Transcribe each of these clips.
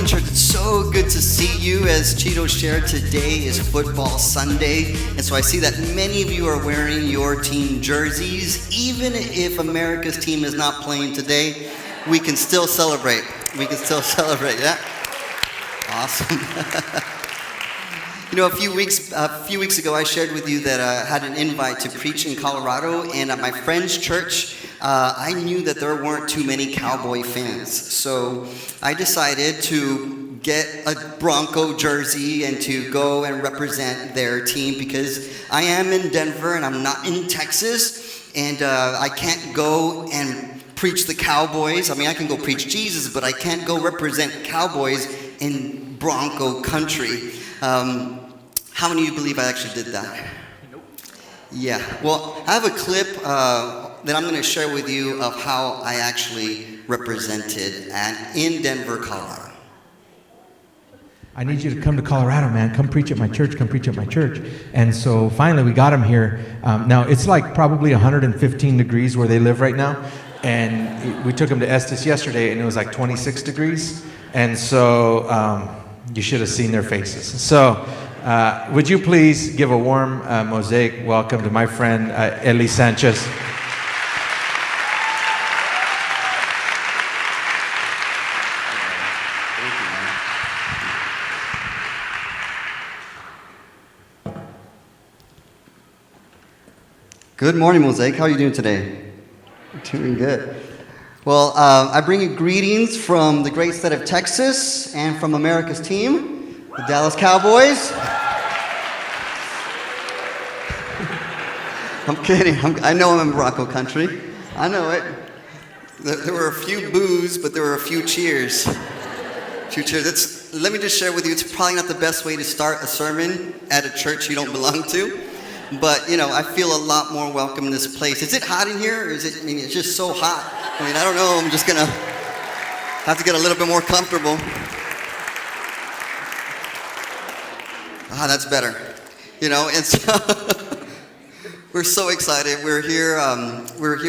morning, church. It's so good to see you. As Cheeto shared, today is Football Sunday. And so I see that many of you are wearing your team jerseys. Even if America's team is not playing today, we can still celebrate. We can still celebrate, yeah? Awesome. You know, a few weeks ago, I shared with you that I had an invite to preach in Colorado, and at my friend's church, I knew that there weren't too many Cowboy fans. So I decided to get a Bronco jersey and to go and represent their team, because I am in Denver and I'm not in Texas, and I can't go and preach the Cowboys. I mean, I can go preach Jesus, but I can't go represent Cowboys in Bronco country. How many of you believe I actually did that? Nope. Yeah. Well, I have a clip that I'm going to share with you of how I actually represented in Denver, Colorado. I need you to come to Colorado, man. Come preach at my church. Come preach at my church. And so finally we got him here. Now, it's like probably 115 degrees where they live right now. And we took him to Estes yesterday, and it was like 26 degrees. And so you should have seen their faces. So would you please give a warm mosaic welcome to my friend Eli Sanchez. Good morning, Mosaic. How are you doing today? Doing good. Well, I bring you greetings from the great state of Texas and from America's team, the Dallas Cowboys. I'm kidding. I know I'm in Bronco country. I know it. There were a few boos, but there were a few cheers. Let me just share with you, it's probably not the best way to start a sermon at a church you don't belong to. But, you know, I feel a lot more welcome in this place. Is it hot in here? Or it's just so hot. I mean, I don't know. I'm just going to have to get a little bit more comfortable. That's better. You know, and so we're so excited. We're here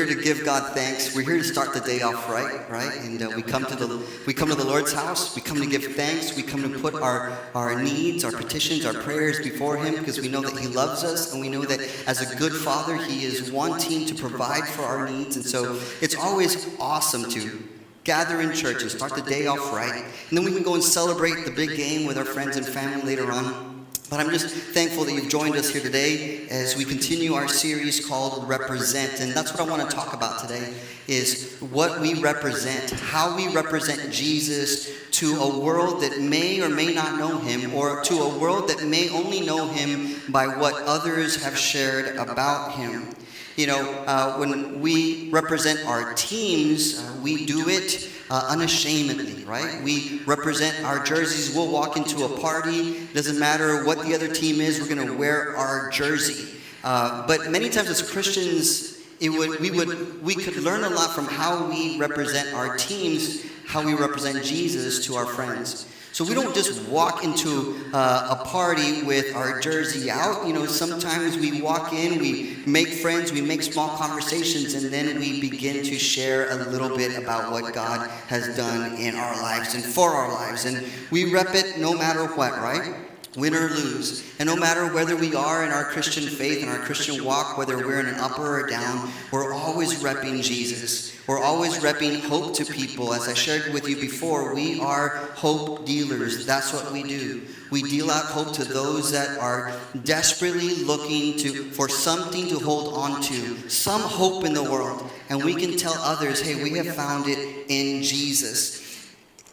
to give God thanks. We're here to start the day off right? And we come to the Lord's house. We come to give thanks. We come to put our needs, our petitions, our prayers before Him, because we know that He loves us, and we know that as a good Father, He is wanting to provide for our needs. And so it's always awesome to gather in church and start the day off right. And then we can go and celebrate the big game with our friends and family later on. But I'm just thankful that you've joined us here today as we continue our series called Represent. And that's what I want to talk about today, is what we represent, how we represent Jesus to a world that may or may not know Him, or to a world that may only know Him by what others have shared about Him. You know, when we represent our teams, we do it unashamedly, right? We represent our jerseys. We'll walk into a party. Doesn't matter what the other team is, we're going to wear our jersey. But many times as Christians, we could learn a lot from how we represent our teams, how we represent Jesus to our friends. So we don't just walk into a party with our jersey out. You know, sometimes we walk in, we make friends, we make small conversations, and then we begin to share a little bit about what God has done in our lives and for our lives. And we rep it no matter what, right? Win or lose. And no matter whether we are in our Christian faith and our Christian walk, whether we're in an upper or down, we're always repping Jesus. We're always repping hope to people. As I shared with you before, we are hope dealers. That's what we do. We deal out hope to those that are desperately looking for something to hold on to, some hope in the world. And we can tell others, hey, we have found it in Jesus.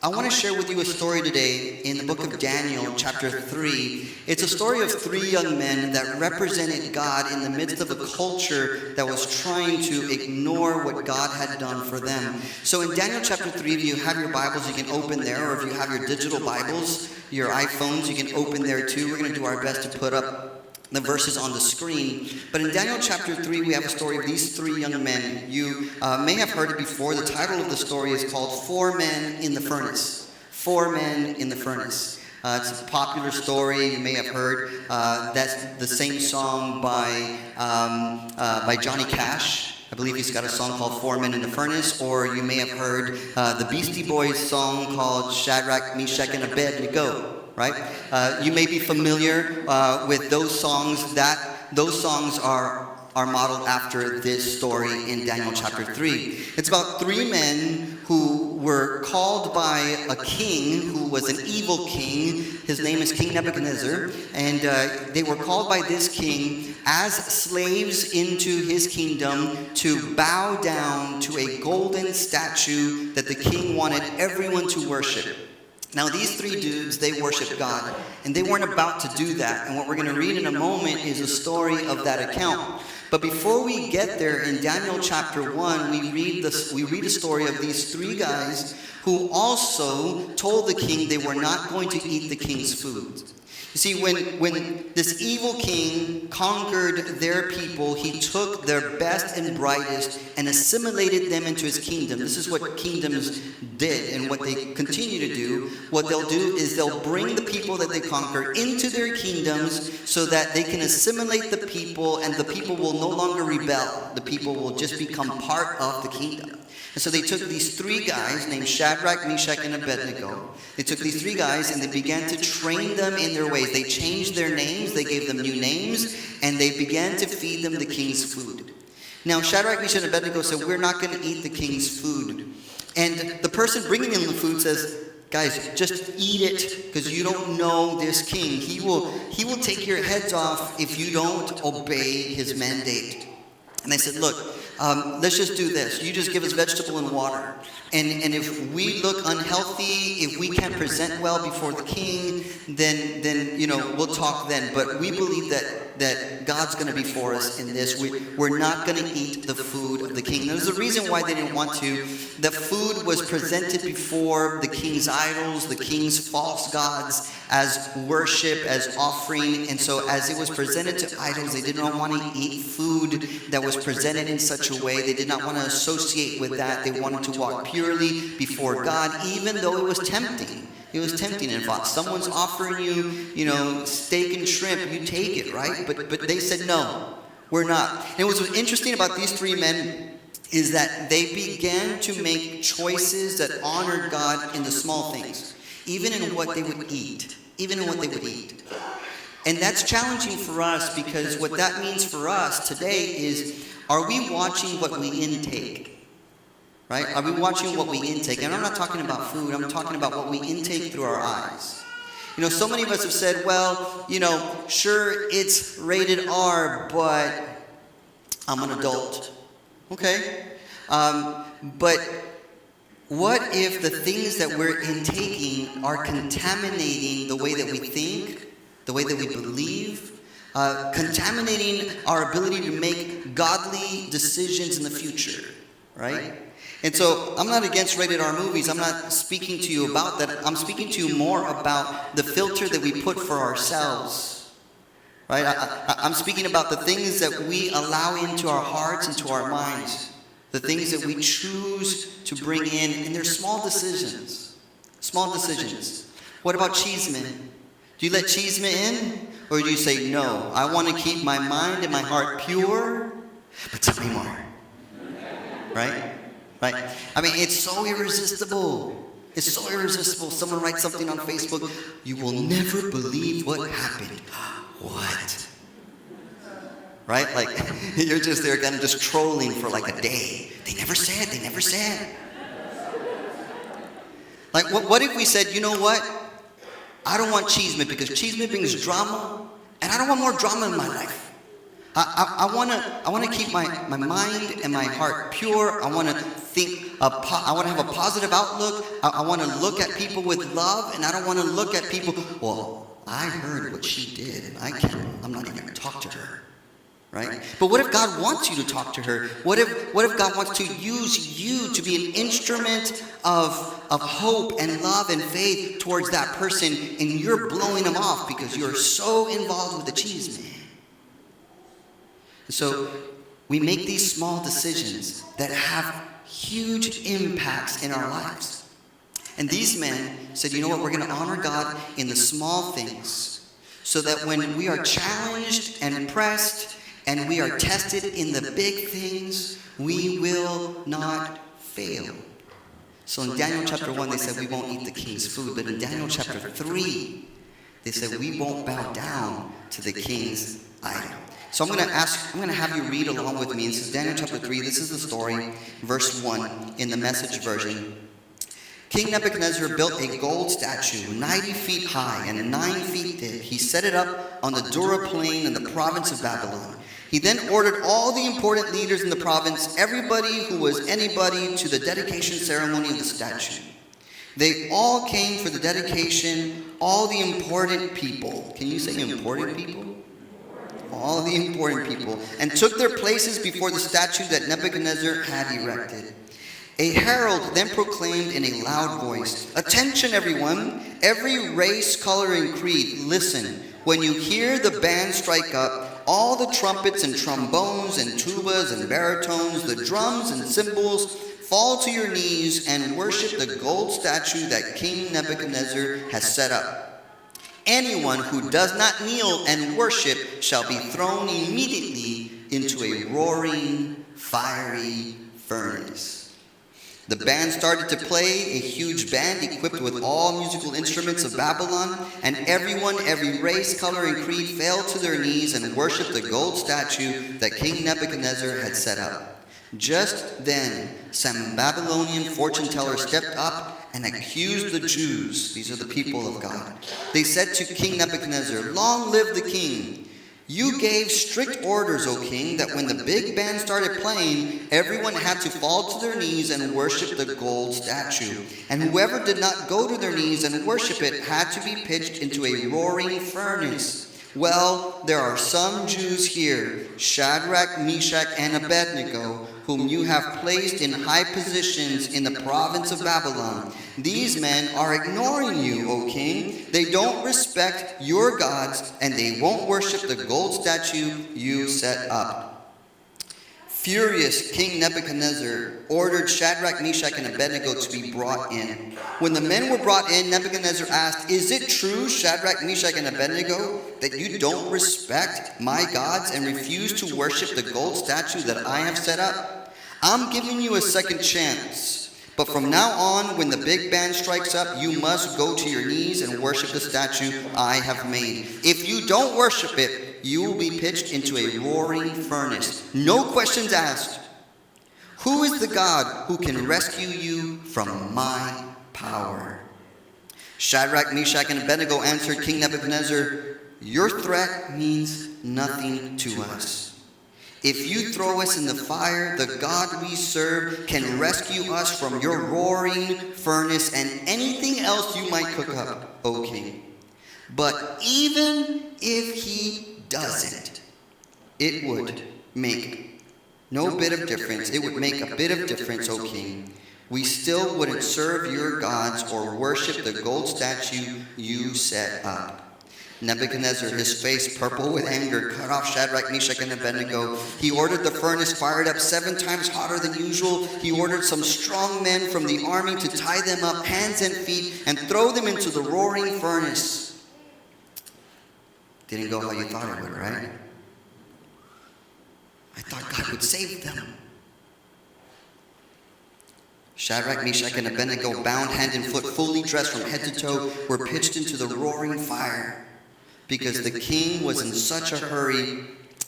I want to share with you a story today in the book of Daniel, chapter 3. It's a story of 3 young men that represented God in the midst of a culture that was trying to ignore what God had done for them. So in Daniel chapter 3, if you have your Bibles, you can open there, or if you have your digital Bibles, your iPhones, you can open there too. We're going to do our best to put up the verses on the screen. But in Daniel chapter 3, we have a story of these 3 young men. You may have heard it before. The title of the story is called 4 Men in the Furnace. 4 Men in the Furnace. It's a popular story. You may have heard that's the same song by Johnny Cash. I believe he's got a song called Four Men in the Furnace, or you may have heard the Beastie Boys song called Shadrach, Meshach, and Abednego, right? You may be familiar with those songs. Those songs are modeled after this story in Daniel chapter 3. It's about three men who were called by a king who was an evil king. His name is King Nebuchadnezzar, and they were called by this king as slaves into his kingdom to bow down to a golden statue that the king wanted everyone to worship. Now, these three dudes, they worship God, and they weren't about to do that. And what we're going to read in a moment is a story of that account. But before we get there, in Daniel chapter 1, we read a story of these three guys who also told the king they were not going to eat the king's food. You see, when this evil king conquered their people, he took their best and brightest and assimilated them into his kingdom. This is what kingdoms did, and what they continue to do. What they'll do is they'll bring the people that they conquer into their kingdoms so that they can assimilate the people, and the people will no longer rebel. The people will just become part of the kingdom. And so they took these three guys named Shadrach, Meshach, and Abednego. They took these three guys and they began to train them in their ways. They changed their names, they gave them new names, and they began to feed them the king's food. Now Shadrach, Meshach, and Abednego said, we're not going to eat the king's food. And the person bringing them the food says, guys, just eat it, because you don't know this king. He will take your heads off if you don't obey his mandate. And they said, look, let's just do this. You just give us vegetable and water. And if we look unhealthy, if we can't present well before the king, then we'll talk then. But we believe that God's going to be for us in this. We're not going to eat the food of the king. There's a reason why they didn't want to. The food was presented before the king's idols, the king's false gods, as worship, as offering. And so as it was presented to idols, they did not want to eat food that was presented in such a way. They did not want to associate with that. They wanted to walk purely before God, even though it was tempting. It was tempting. And if someone's offering you, steak and shrimp, you take it, right? But they said, no, we're not. And what was interesting about these three men is that they began to make choices that honored God in the small things, even in what they would eat. And that's challenging for us, because what that means for us today is, are we watching what we intake? Right? Are we watching what we intake? And I'm not talking about food. I'm talking about what we intake through our eyes. So many of us have said, well, sure, it's rated R, but I'm an adult. Okay? But what if the things that we're intaking are contaminating the way that we think, the way that we believe, contaminating our ability to make godly decisions in the future, right? And so I'm not against rated R movies. I'm not speaking to you about that. I'm speaking to you more about the filter that we put for ourselves, right? I'm speaking about the things that we allow into our hearts, into our minds, the things that we choose to bring in, and they're small decisions. Small decisions. What about Cheeseman? Do you let Cheeseman in? Or do you say, no, I want to keep my mind and my heart pure, but tell me more. Right? I mean, it's so irresistible. It's so irresistible. Someone writes something on Facebook, you will never believe what happened. What? Right? Like, you're just there kind of just trolling for like a day. They never said. Like, what if we said, you know what? I don't want Cheeseman, because Cheeseman brings drama, and I don't want more drama in my life. I want to keep my mind and my heart pure. I want to think. I want to have a positive outlook. I want to look at people with love, and I don't want to look at people. Well, I heard what she did, and I'm not even going to talk to her. Right? But what if God wants you to talk to her? What if God wants to use you to be an instrument of hope and love and faith towards that person, and you're blowing them off because you're so involved with the Cheeseman? So we make these small decisions that have huge impacts in our lives. And these men said, you know what, we're going to honor God in the small things, so that when we are challenged and pressed and we are tested in the big things, we will not fail. So in Daniel chapter 1, they said we won't eat the king's food. But in Daniel chapter 3, they said we won't bow down to the king's idol. So I'm going to have you read along with me. This is Daniel chapter 3. This is the story, verse 1 in the Message version. King Nebuchadnezzar built a gold statue 90 feet high and 9 feet thick. He set it up on the Dura plain in the province of Babylon. He then ordered all the important leaders in the province, everybody who was anybody, to the dedication ceremony of the statue. They all came for the dedication, all the important people. Can you say important people? All the important people. And took their places before the statue that Nebuchadnezzar had erected. A herald then proclaimed in a loud voice, "Attention everyone, every race, color, and creed, listen. When you hear the band strike up, all the trumpets and trombones and tubas and baritones, the drums and cymbals, fall to your knees and worship the gold statue that King Nebuchadnezzar has set up. Anyone who does not kneel and worship shall be thrown immediately into a roaring, fiery furnace." The band started to play, a huge band equipped with all musical instruments of Babylon, and everyone, every race, color, and creed fell to their knees and worshiped the gold statue that King Nebuchadnezzar had set up. Just then, some Babylonian fortune teller stepped up and accused the Jews. These are the people of God. They said to King Nebuchadnezzar, "Long live the king! You gave strict orders, O king, that when the big band started playing, everyone had to fall to their knees and worship the gold statue. And whoever did not go to their knees and worship it had to be pitched into a roaring furnace. Well, there are some Jews here, Shadrach, Meshach, and Abednego, whom you have placed in high positions in the province of Babylon. These men are ignoring you, O king. They don't respect your gods, and they won't worship the gold statue you set up." Furious, King Nebuchadnezzar ordered Shadrach, Meshach, and Abednego to be brought in. When the men were brought in, Nebuchadnezzar asked, "Is it true, Shadrach, Meshach, and Abednego, that you don't respect my gods and refuse to worship the gold statue that I have set up? I'm giving you a second chance. But from now on, when the big band strikes up, you must go to your knees and worship the statue I have made. If you don't worship it, you will be pitched into a roaring furnace. No questions asked. Who is the God who can rescue you from my power?" Shadrach, Meshach, and Abednego answered King Nebuchadnezzar, "Your threat means nothing to us. If you throw us in the fire, the God we serve can rescue us from your roaring furnace and anything else you might cook up, O king. But even if he doesn't, it would make no bit of difference. It would make a bit of difference, O king. We still wouldn't serve your gods or worship the gold statue you set up." Nebuchadnezzar, his face purple with anger, cut off Shadrach, Meshach, and Abednego. He ordered the furnace fired up 7 times hotter than usual. He ordered some strong men from the army to tie them up hands and feet and throw them into the roaring furnace. Didn't go how you thought it would, right? I thought God would save them. Shadrach, Meshach, and Abednego, bound hand and foot, fully dressed from head to toe, were pitched into the roaring fire. Because the king was in such a hurry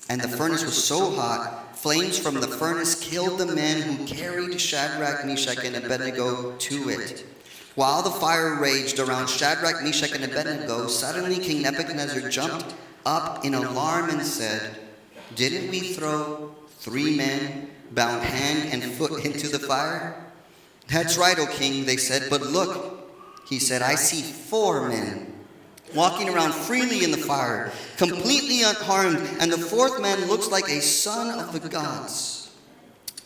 and the furnace was so hot, flames from the furnace killed the men who carried Shadrach, Meshach, and Abednego to it. While the fire raged around Shadrach, Meshach, and Abednego, suddenly King Nebuchadnezzar jumped up in alarm and said, "Didn't we throw 3 men bound hand and foot into the fire?" "That's right, O king," they said. "But look," he said, "I see 4 men walking around freely in the fire, completely unharmed, and the 4th man looks like a son of the gods."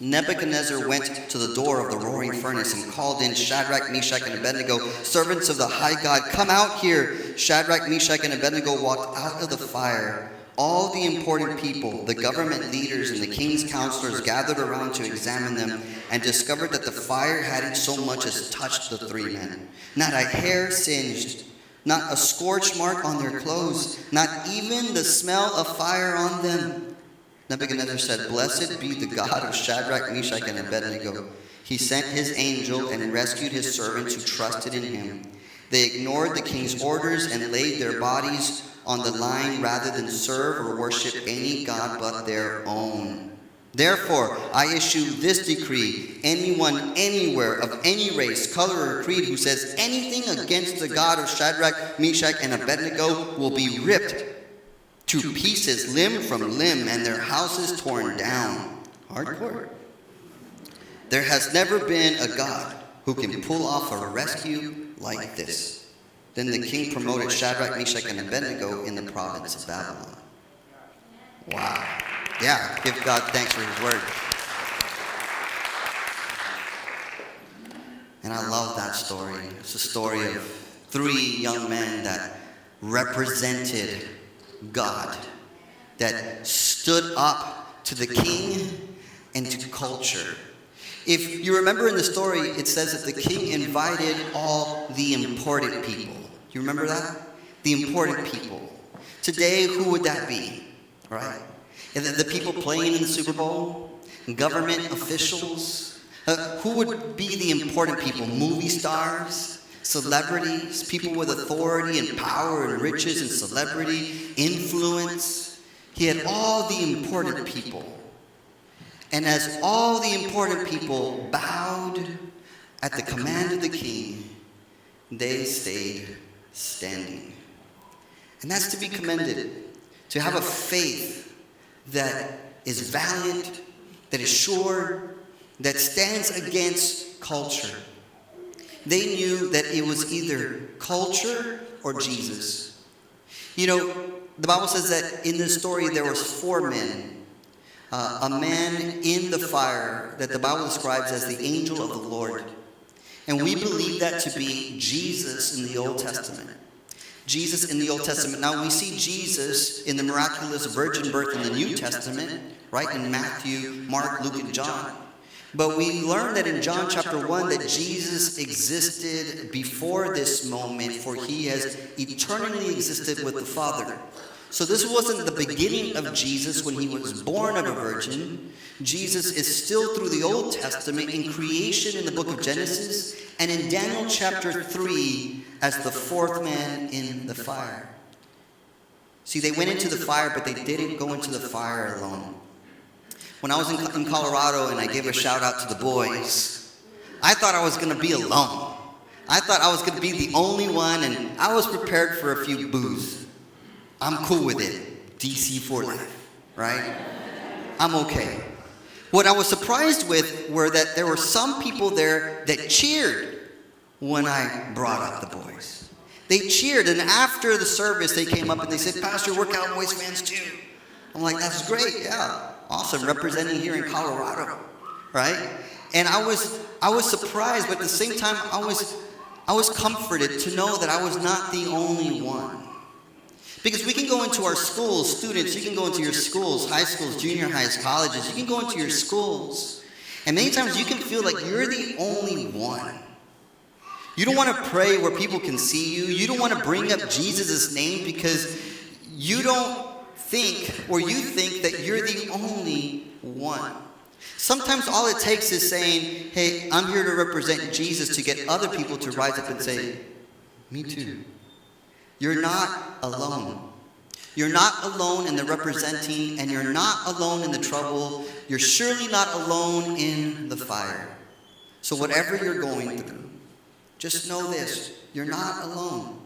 Nebuchadnezzar went to the door of the roaring furnace and called in Shadrach, Meshach, and Abednego, "Servants of the high God, come out here." Shadrach, Meshach, and Abednego walked out of the fire. All the important people, the government leaders, and the king's counselors gathered around to examine them and discovered that the fire hadn't so much as touched the 3 men. Not a hair singed, not a scorch mark on their clothes, not even the smell of fire on them. Nebuchadnezzar said, "Blessed be the God of Shadrach, Meshach, and Abednego. He sent his angel and rescued his servants who trusted in him. They ignored the king's orders and laid their bodies on the line rather than serve or worship any god but their own. Therefore, I issue this decree. Anyone, anywhere, of any race, color, or creed who says anything against the God of Shadrach, Meshach, and Abednego will be ripped to pieces, limb from limb, and their houses torn down." Hardcore. "There has never been a God who can pull off a rescue like this." Then the king promoted Shadrach, Meshach, and Abednego in the province of Babylon. Wow. Yeah, give God thanks for his word. And I love that story. It's a story of 3 young men that represented God, that stood up to the king and to culture. If you remember in the story, it says that the king invited all the important people. You remember that? The important people. Today, who would that be? Right? The people playing in the Super Bowl? Government officials? Who would be the important people? Movie stars? Celebrities? People with authority and power and riches and celebrity, influence? He had all the important people. And as all the important people bowed at the command of the king, they stayed standing. And that's to be commended, to have a faith that is valiant, that is sure, that stands against culture. They knew that it was either culture or Jesus. You know, the Bible says that in this story there was 4 men. A man in the fire that the Bible describes as the angel of the Lord. And we believe that to be Jesus in the Old Testament. Jesus in the Old Testament. Now we see Jesus in the miraculous virgin birth in the New Testament, right? In Matthew, Mark, Luke, and John. But we learn that in John chapter 1 that Jesus existed before this moment, for he has eternally existed with the Father. So this wasn't the beginning of Jesus when he was born of a virgin. Jesus is still through the Old Testament in creation in the book of Genesis and in Daniel chapter 3 as the 4th man in the fire. See, they went into the fire, but they didn't go into the fire alone. When I was in Colorado and I gave a shout out to the boys, I thought I was going to be alone. I thought I was going to be the only one, and I was prepared for a few boos. I'm cool with it. DC for life, right? I'm okay. What I was surprised with were that there were some people there that cheered when I brought up the boys. They cheered, and after the service, they came up and they said, "Pastor, we're Cowboys fans too." I'm like, "That's great, yeah, awesome, representing here in Colorado, right?" And I was surprised, but at the same time, I was comforted to know that I was not the only one. Because we can go into our schools, students, you can go into your schools, high schools, junior highs, colleges, you can go into your schools, and many times you can feel like you're the only one. You don't want to pray where people can see you. You don't want to bring up Jesus' name because you don't think, or you think that you're the only one. Sometimes all it takes is saying, "Hey, I'm here to represent Jesus," to get other people to rise up and say, "Me too." You're not alone. You're not alone in the representing, and you're not alone in the trouble. You're surely not alone in the fire. So whatever you're going through, just know this, you're not alone.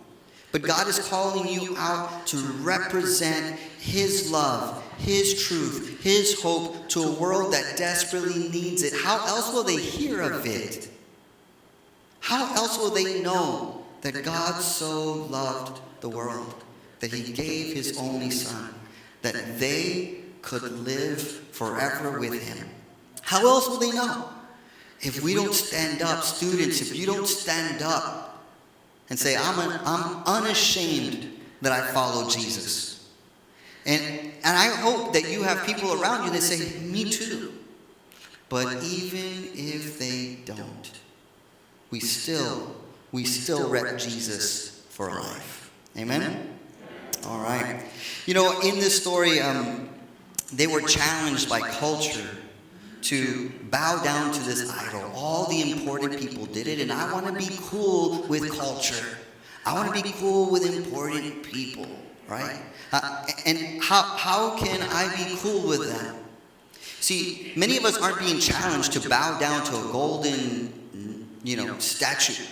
But God is calling you out to represent His love, His truth, His hope to a world that desperately needs it. How else will they hear of it? How else will they know that God so loved the world that He gave His only Son, that they could live forever with Him? How else will they know? If we don't stand up, students, if you don't stand up and say, I'm unashamed that I follow Jesus. And I hope that you have people around you that say, "Me too." But even if they don't, we still rep Jesus for life. Amen? All right. You know, in this story, they were challenged by culture to bow down to this idol. All the important people did it, and I want to be cool with culture. I want to be cool with important people, right? And how can I be cool with them? See, many of us aren't being challenged to bow down to a golden, statue.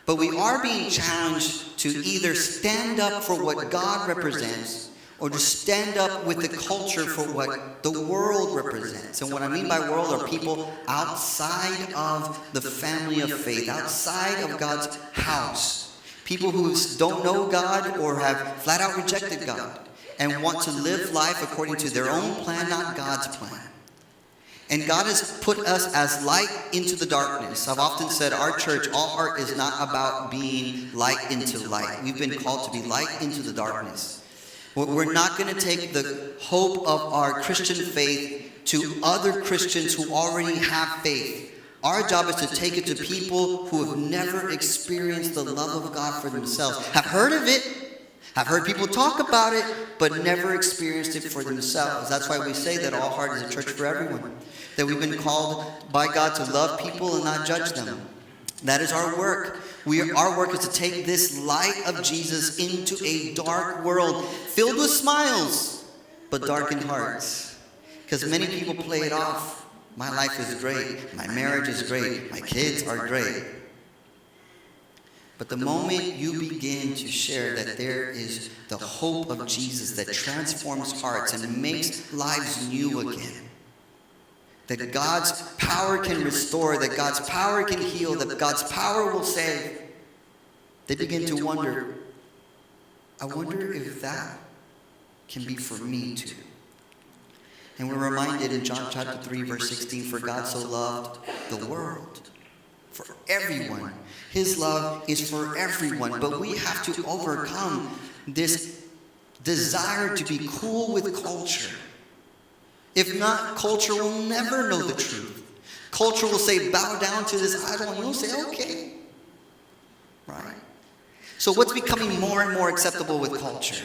But we are being challenged to either stand up for what God represents or to stand up with the culture for what the world represents. And what I mean by world are people outside of the family of faith, outside of God's house. People who don't know God or have flat out rejected God and want to live life according to their own plan, not God's plan. And God has put us as light into the darkness. I've often said our church, All Heart, is not about being light into light. We've been called to be light into the darkness. We're not going to take the hope of our Christian faith to other Christians who already have faith. Our job is to take it to people who have never experienced the love of God for themselves, have heard of it, have heard people talk about it, but never experienced it for themselves. That's why we say that All Heart is a church for everyone. That we've been called by God to love people and not judge them. That is our work. Our work is to take this light of Jesus into a dark world filled with smiles, but darkened hearts. Because many people play it off. My life is great. My marriage is great. My kids are great. But the moment you begin to share that there is the hope of Jesus that transforms hearts and makes lives new again, that God's power can restore, that God's power can heal, that God's power will save, they begin to wonder, I wonder if that can be for me too. And we're reminded in John chapter 3, verse 16, for God so loved the world, for everyone. His love is for everyone, but we have to overcome this desire to be cool with culture. If not, culture will never know the truth. Culture will say, bow down to this idol, and you'll say, okay. Right? So what's becoming more and more acceptable with culture?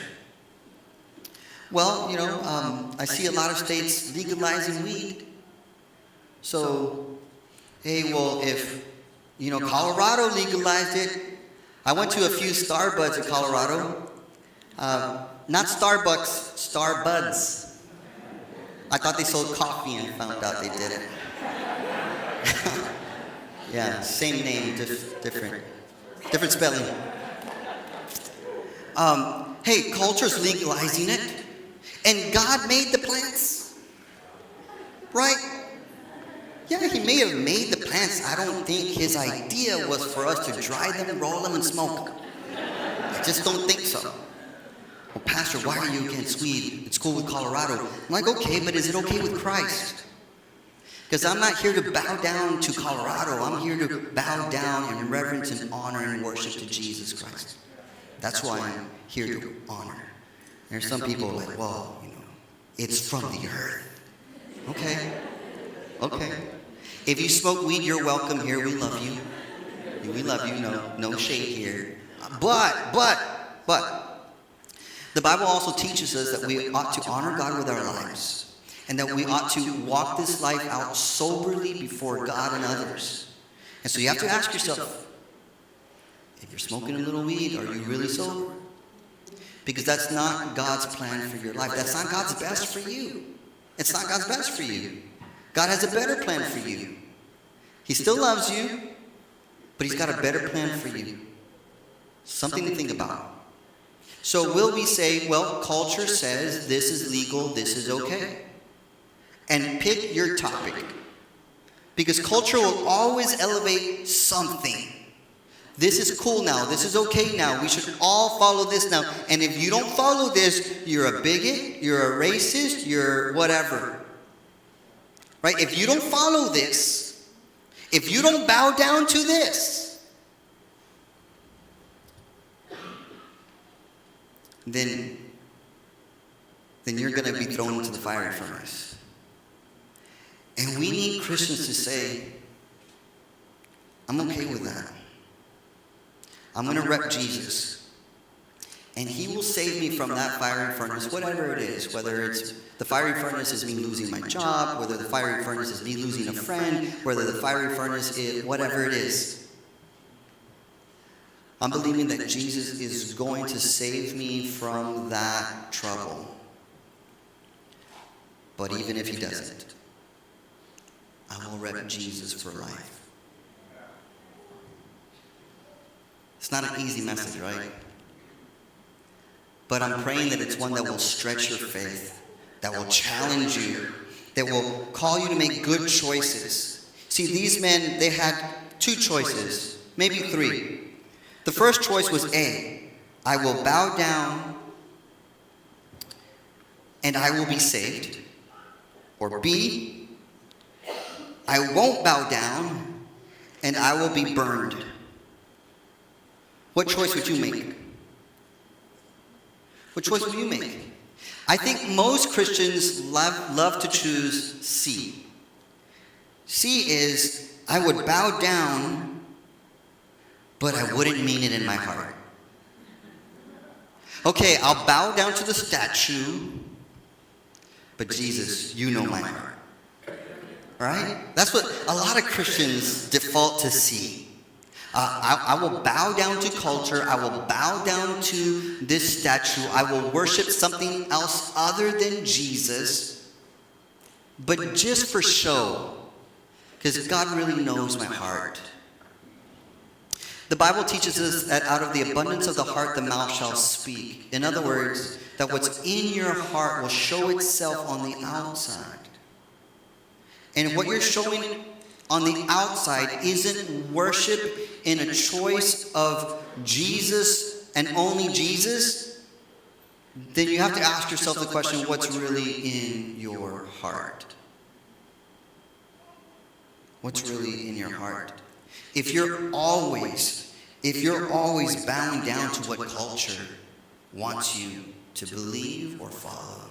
Well, I see a lot of states legalizing weed. So, hey, well, if, Colorado legalized it, I went to a few Starbuds in Colorado. Not Starbucks, Starbuds. I thought they sold coffee and found out they didn't. Yeah, same name, different spelling. Hey, culture's legalizing it, and God made the plants, right? Yeah, he may have made the plants. I don't think his idea was for us to dry them, roll them, and smoke them. I just don't think so. Well, Pastor, why are you against weed? It's cool with Colorado. I'm like, okay, but is it okay with Christ? Because I'm not here to bow down to Colorado. I'm here to bow down in reverence and honor and worship to Jesus Christ. That's why I'm here to honor. There's some people like, well, it's from the earth. Okay. If you smoke weed, you're welcome here. We love you. We love you. No shade here. But the Bible also teaches us that we ought to honor God with our lives, and that we ought to walk this life out soberly before God and others. And so you have to ask yourself, if you're smoking a little weed, are you really sober? Because that's not God's plan for your life. That's not God's best for you. It's not God's best for you. God has a better plan for you. He still loves you, but he's got a better plan for you. Something to think about. So will we say, well, culture says this is legal, this is okay? And pick your topic. Because culture will always elevate something. This is cool now. This is okay now. We should all follow this now. And if you don't follow this, you're a bigot, you're a racist, you're whatever. Right? If you don't follow this, if you don't bow down to this, then you're going to be thrown into the fiery furnace. And we need Christians to say, I'm okay with that. I'm going to rep Jesus. and he will save me from that fiery furnace, whatever it is, whether it's the fiery furnace is me losing my job, whether the fiery furnace is me losing a friend, whether the fiery furnace is whatever it is. I'm believing that Jesus is going to save me from that trouble. But even if he doesn't, I will rep Jesus for life. It's not an easy message, right? But I'm praying that it's one that will stretch your faith, that will challenge you, that will call you to make good choices. See, these men, they had two choices, maybe three. The first choice was A, I will bow down and I will be saved. Or B, I won't bow down and I will be burned. What choice would you make? What choice would you make? I think most Christians love to choose C. C is, I would bow down, but I wouldn't mean it in my heart. Okay, I'll bow down to the statue, but Jesus, you know my heart. Right? That's what a lot of Christians default to C. I will bow down to culture. I will bow down to this statue. I will worship something else other than Jesus, but just for show, because God really knows my heart. The Bible teaches us that out of the abundance of the heart, the mouth shall speak. In other words, that what's in your heart will show itself on the outside. And what you're showing on the outside isn't worship in a choice of Jesus and only Jesus, then you have to ask yourself the question, what's really in your heart? What's really in your heart? If you're always bowing down to what culture wants you to believe or follow.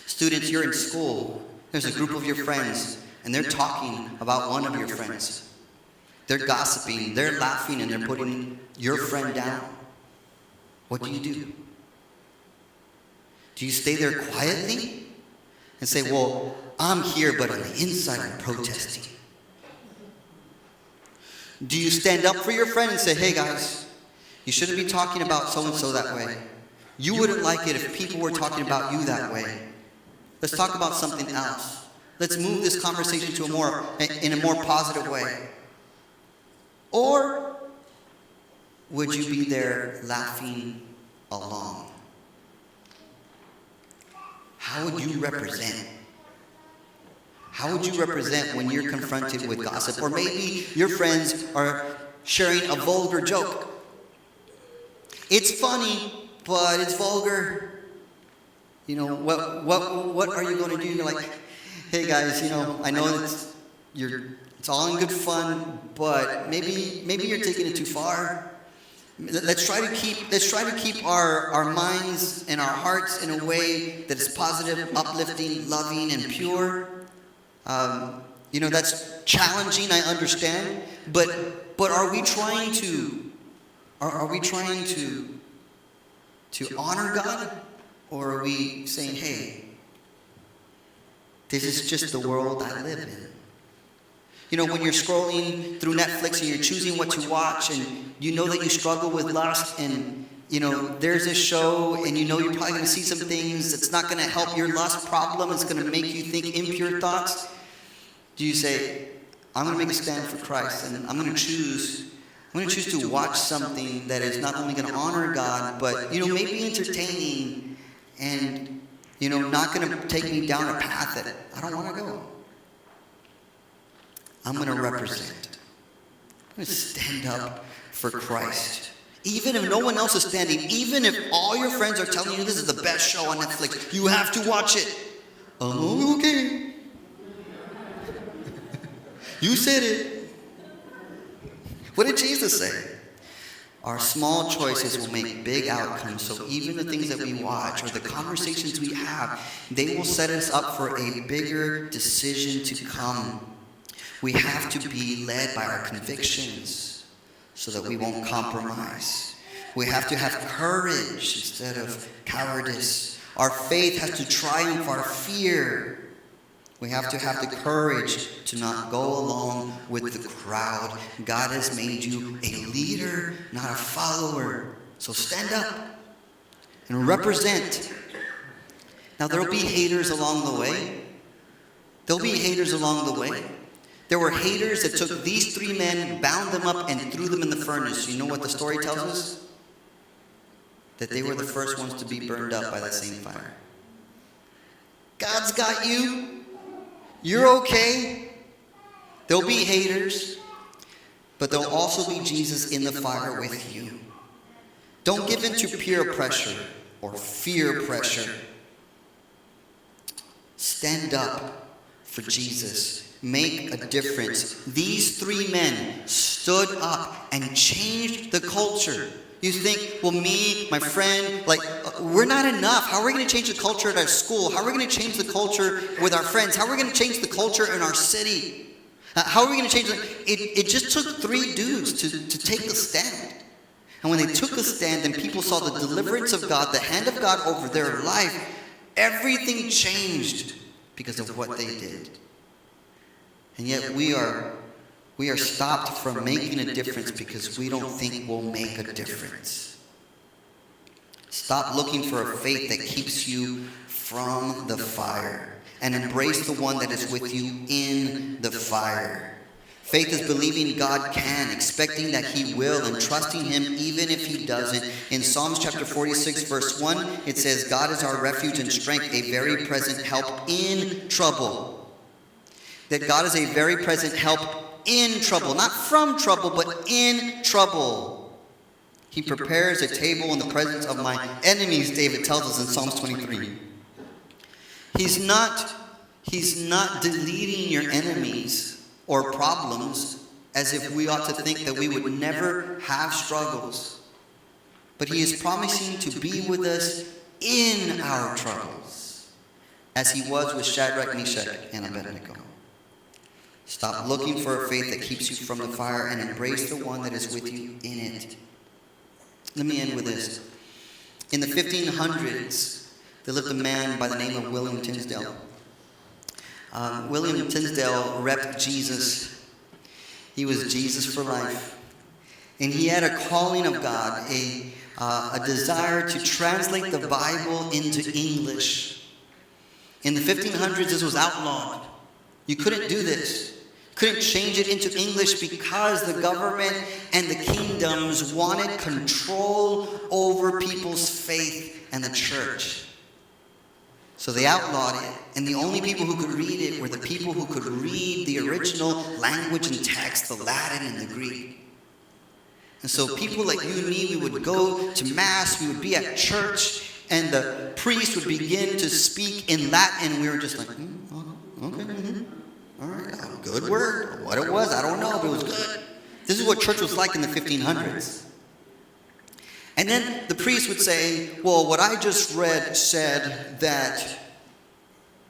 Students, you're in school. There's a group of your friends, and they're talking about one of your friends. They're gossiping, they're laughing, and they're putting your friend down. What do? Do you stay there quietly and say, well, I'm here, but on the inside I'm protesting? Do you stand up for your friend and say, hey guys, you shouldn't be talking about so-and-so that way. You wouldn't like it if people were talking about you that way. Let's talk about something else. Let's move this conversation to in a more positive way. Or would you be there laughing along? How would you represent? How would you represent when you're confronted with gossip? Or maybe your friends are sharing a vulgar joke. It's funny, but it's vulgar. You know, what are you going to do? You're like, hey guys, I know it's all in good fun, but maybe you're taking it too far. Let's try to keep our minds and our hearts in a way that is positive, uplifting, loving, and pure. That's challenging, I understand, but are we trying to honor God? Or are we saying, hey, this is just the world I live in? When you're scrolling through Netflix and you're choosing what to watch, and you know that you struggle with lust, and there's a show, and you're probably going to see some things that's not going to help your lust problem. It's going to make you think impure thoughts. Do you say, I'm going to make a stand for Christ, and I'm going to choose to watch something that is not only going to honor God, but maybe entertaining, and not going to take me down a path that I don't want to go. I'm going to represent. I'm going to stand up for Christ. Even if no one else is standing, even if all your friends are telling you this is the best show on Netflix, you have to watch it. Oh, okay. You said it. What did Jesus say? Our small choices will make big outcomes. So even the things that we watch or the conversations we have, they will set us up for a bigger decision to come. We have to be led by our convictions so that we won't compromise. We have to have courage instead of cowardice. Our faith has to triumph our fear. We have to have the courage to not go along with the crowd. God has made you a leader, not a follower. So stand up and represent. Now, there will be haters along the way. There'll be haters along the way. There were haters that took these 3 men, bound them up, and threw them in the furnace. You know what the story tells us? That they were the first ones to be burned up by that same fire. God's got you. You're okay. There'll be haters, but there'll also be Jesus in the fire with you. Don't give in to peer pressure or fear pressure. Stand up for Jesus. Make a difference. These 3 men stood up and changed the culture. You think, well, me, my friend, we're not enough. How are we going to change the culture at our school? How are we going to change the culture with our friends? How are we going to change the culture in our city? How are we going to change it? It just took 3 dudes to take a stand. And when they took a stand and people saw the deliverance of God, the hand of God over their life, everything changed because of what they did. And yet we are stopped from making a difference because we don't think we'll make a difference. Stop looking for a faith that keeps you from the fire and embrace the one that is with you in the fire. Faith is believing God can, expecting that He will, and trusting Him even if He doesn't. In Psalms chapter 46, verse 1, it says, God is our refuge and strength, a very present help in trouble. That God is a very present help in trouble. Not from trouble, but in trouble. He prepares a table in the presence of my enemies, David tells us in Psalms 23. He's not deleting your enemies or problems as if we ought to think that we would never have struggles. But He is promising to be with us in our troubles, as He was with Shadrach, Meshach, and Abednego. Stop looking for a faith that keeps you from the fire and embrace the one that is with you in it. Let me end with this. In the 1500s, there lived a man by the name of William Tinsdale. William Tinsdale repped Jesus. He was Jesus for life. And he had a calling of God, a desire to translate the Bible into English. In the 1500s, this was outlawed. You couldn't do this. Couldn't change it into English because the government and the kingdoms wanted control over people's faith and the church. So they outlawed it, and the only people who could read it were the people who could read the original language and text, the Latin and the Greek. And so people like you and me, we would go to Mass, we would be at church, and the priest would begin to speak in Latin, and we were just like, okay, all right, good word. What it was, I don't know, but it was good. This is what church was like in the 1500s. And then the priest would say, well, what I just read said that,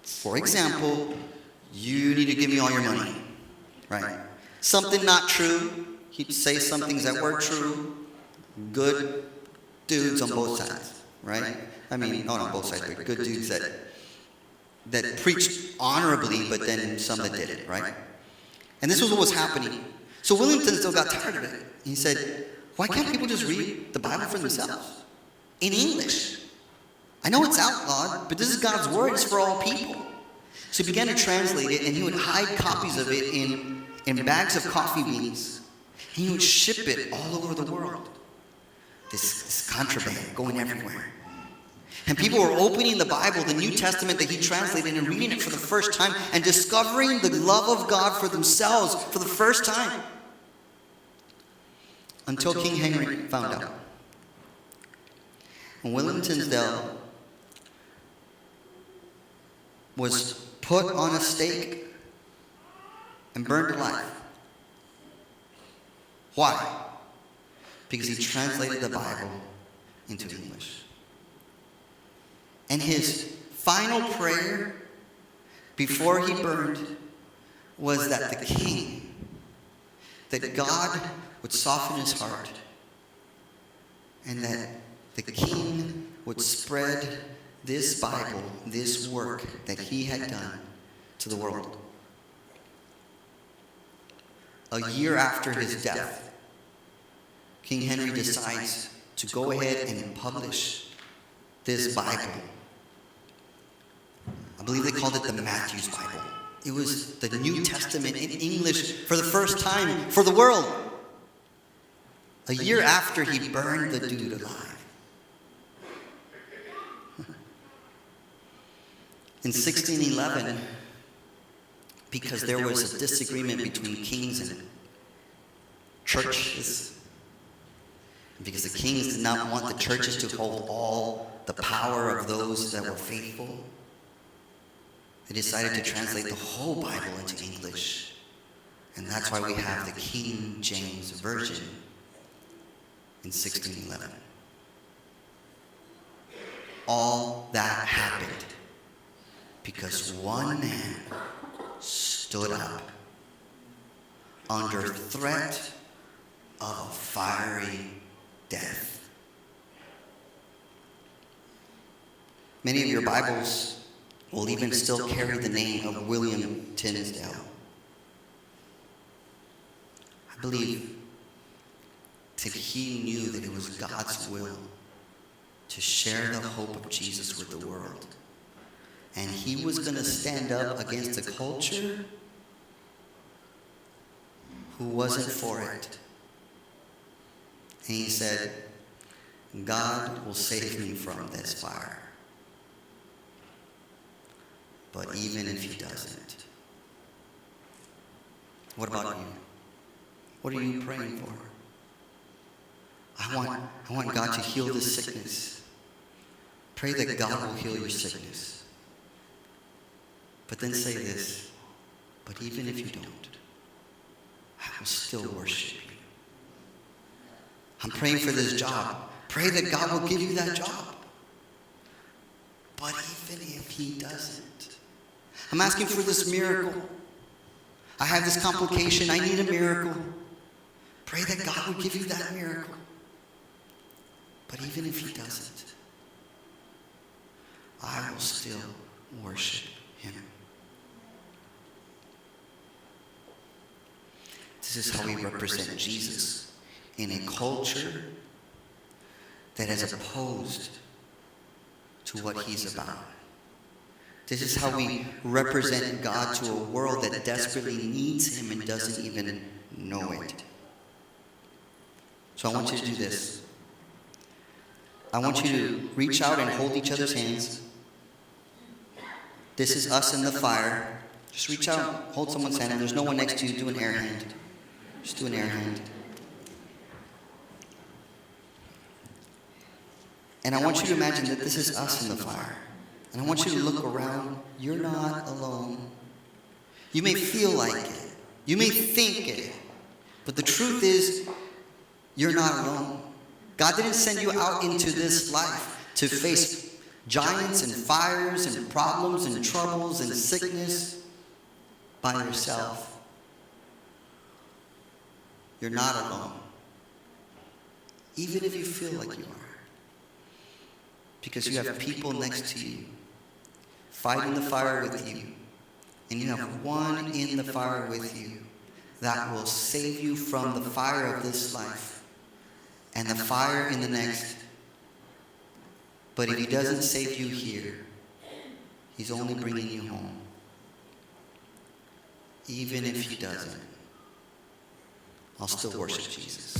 for example, you need to give me all your money, right? Something not true. He'd say some things that were true. Good dudes on both sides, right? I mean, not on both sides, but good dudes that preached honorably, but then some that didn't, right? And this was what was happening. So William Tinsdale got tired of it. He said, why can't people just read the Bible for themselves in English? I know it's outlawed, but this is God's word. It's for all people. So he began to translate it, and he would hide copies of it in bags of coffee beans. And he would ship it all over the world. This contraband going everywhere. And people were opening the Bible, the New Testament that he translated, and reading it for the first time and discovering the love of God for themselves for the first time. Until King Henry found out. And William Tinsdale was put on a stake and burned alive. Why? Because he translated the Bible into English. And his final prayer before he burned was that the king, that God would soften his heart and that the king would spread this Bible, this work that he had done to the world. A year after his death, King Henry decides to go ahead and publish this Bible. I believe they called it the Matthew's Bible. It was the New Testament in English for the first time for the world. A year after he burned the dude alive. In 1611, because there was a disagreement between kings and churches, because the kings did not want the churches to hold all the power of those that were faithful, they decided to translate the whole Bible into English. And that's why we have the King James Version in 1611. All that happened because one man stood up under threat of a fiery death. Many of your Bibles will even still carry the name of William Tinsdale. I believe that he knew that it was God's will to share the hope of Jesus with the world. And he was going to stand up against a culture who wasn't for it. And he said, God will save me from this fire. But even if he doesn't, what about you? What are you praying for? I want God to heal this sickness. Pray that God will heal your sickness. But then say this, but even if you don't, I will still worship you. I'm praying for this job. Pray that God will give you that job. But even if he doesn't, I'm asking for this miracle. I have this complication. I need a miracle. Pray that God will give you that miracle. But even if he doesn't, I will still worship him. This is how we represent Jesus in a culture that is opposed to what he's about. This is how we represent God to a world that desperately needs him and doesn't even know it. So I want you to do this. I want you to reach out and hold each other's hands. This is us in the fire. Just reach out, hold someone's hand, and there's no one next to you. Do an air hand. Just do an air hand. And I want you to imagine that this is us in the fire. And I want you to look around. You're not alone. You may feel like it. You may think it. But the truth is, you're not alone. God didn't send you out into this life to face giants and fires and problems and troubles and sickness by yourself. You're not alone. Even if you feel like you are. Because you have people next to you fighting the fire with you. And you have one in the fire with you that will save you from the fire of this life and the fire in the next. But if he doesn't save you here, he's only bringing you home. Even if he doesn't, I'll still worship Jesus.